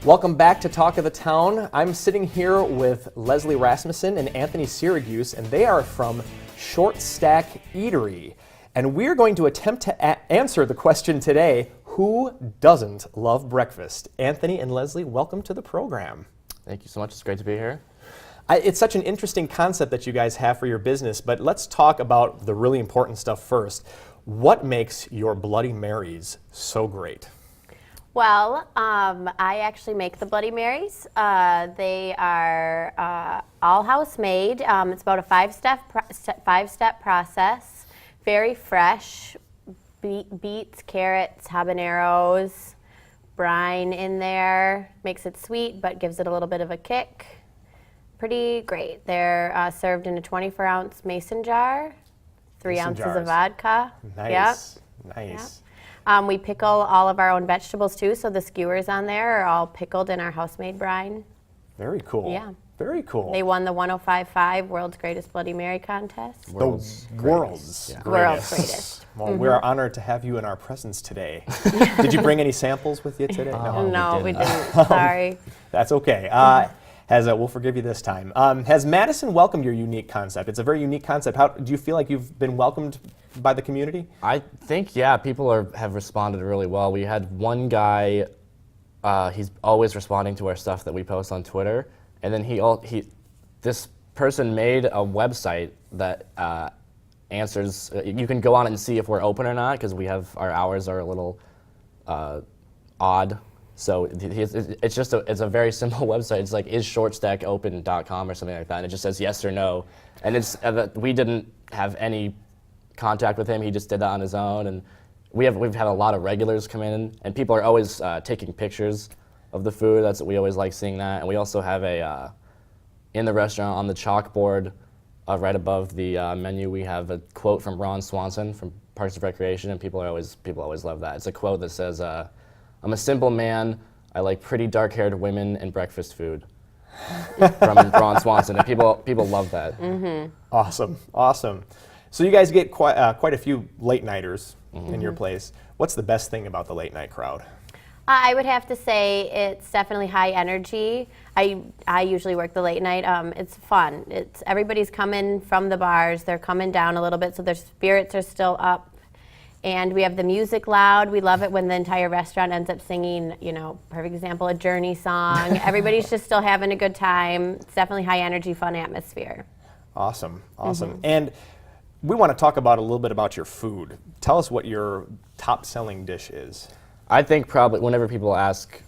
Welcome back to Talk of the Town. I'm sitting here with Leslie Rasmussen and Anthony Siraguse, and they are from Short Stack Eatery. And we're going to attempt to answer the question today, who doesn't love breakfast? Anthony and Leslie, welcome to the program. Thank you so much. It's great to be here. It's such an interesting concept that you guys have for your business, but let's talk about the really important stuff first. What makes your Bloody Marys so great? Well, I actually make the Bloody Marys. They are all house made. It's about a five-step process. Very fresh. Beets, carrots, habaneros, brine in there. Makes it sweet, but gives it a little bit of a kick. Pretty great. They're served in a 24-ounce mason jar. 3 ounces of vodka. Nice. Yep. Nice. Yep. We pickle all of our own vegetables too, so the skewers on there are all pickled in our house-made brine. Very cool. Yeah. Very cool. They won the 105.5 World's Greatest Bloody Mary contest. World's World's greatest. Well, we are honored to have you in our presence today. Did you bring any samples with you today? No, we didn't. Sorry. That's okay. We'll forgive you this time. Has Madison welcomed your unique concept? It's a very unique concept. How do you feel like you've been welcomed by the community? I think, yeah, people have responded really well. We had one guy, he's always responding to our stuff that we post on Twitter, and then this person made a website that answers. You can go on it and see if we're open or not, because our hours are a little odd. So it's a very simple website. It's like isshortstackopen.com or something like that, and it just says yes or no. And we didn't have any contact with him. He just did that on his own, and we've had a lot of regulars come in, and people are always taking pictures of the food. We always like seeing that. And we also have in the restaurant on the chalkboard right above the menu, we have a quote from Rasmussen from Parks and Recreation, and people always love that. It's a quote that says, "I'm a simple man. I like pretty dark-haired women and breakfast food." From Rasmussen, and people love that. Mm-hmm. Awesome. So you guys get quite a few late-nighters in your place. What's the best thing about the late-night crowd? I would have to say it's definitely high energy. I usually work the late night. It's fun. Everybody's coming from the bars. They're coming down a little bit, so their spirits are still up. And we have the music loud. We love it when the entire restaurant ends up singing, perfect example, a Journey song. Everybody's just still having a good time. It's definitely high energy, fun atmosphere. Awesome. And we want to talk a little bit about your food. Tell us what your top selling dish is. I think probably whenever people ask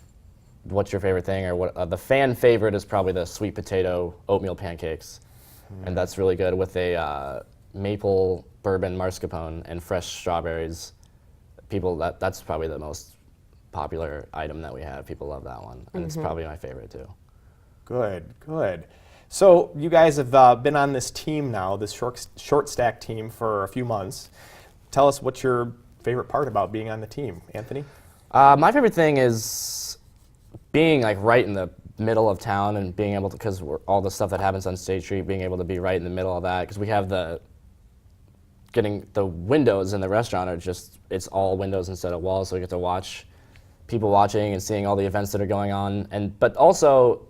what's your favorite thing, or what the fan favorite is probably the sweet potato oatmeal pancakes. And that's really good with a maple bourbon mascarpone and fresh strawberries. That's probably the most popular item that we have. People love that one, and it's probably my favorite too. Good. So you guys have been on this team now, this short stack team, for a few months. Tell us what's your favorite part about being on the team, Anthony? My favorite thing is being right in the middle of town and being able to, because all the stuff that happens on State Street, being able to be right in the middle of that, because we have getting the windows in the restaurant it's all windows instead of walls, so we get to watch people watching and seeing all the events that are going on, but also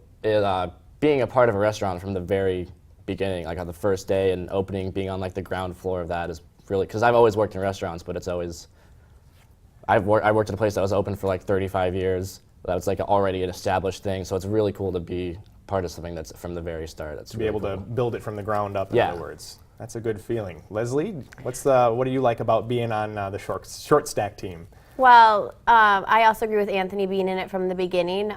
being a part of a restaurant from the very beginning, on the first day and opening, being on the ground floor of that is really, because I've always worked in restaurants, but I worked at a place that was open for 35 years. That was already an established thing, so it's really cool to be part of something that's from the very start. That's to be able to build it from the ground up, in other words. That's a good feeling. Leslie, what do you like about being on the short stack team? Well, I also agree with Anthony being in it from the beginning.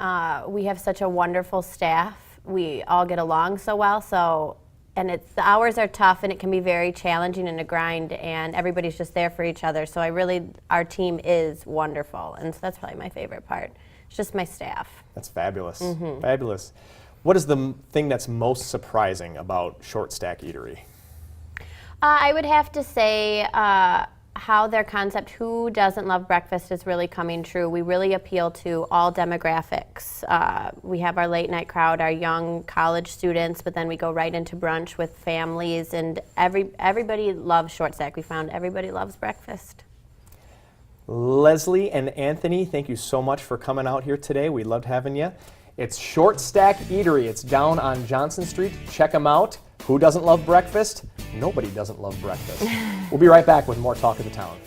We have such a wonderful staff. We all get along so well, and the hours are tough, and it can be very challenging and a grind, and everybody's just there for each other. So our team is wonderful, and so that's probably my favorite part. It's just my staff. That's fabulous. Fabulous. What is the thing that's most surprising about Short Stack Eatery? I would have to say how their concept, who doesn't love breakfast, is really coming true. We really appeal to all demographics. We have our late night crowd, our young college students, but then we go right into brunch with families, and everybody loves Short Stack. We found everybody loves breakfast. Leslie and Anthony, thank you so much for coming out here today. We loved having you. It's Short Stack Eatery. It's down on Johnson Street. Check them out. Who doesn't love breakfast? Nobody doesn't love breakfast. We'll be right back with more Talk of the Town.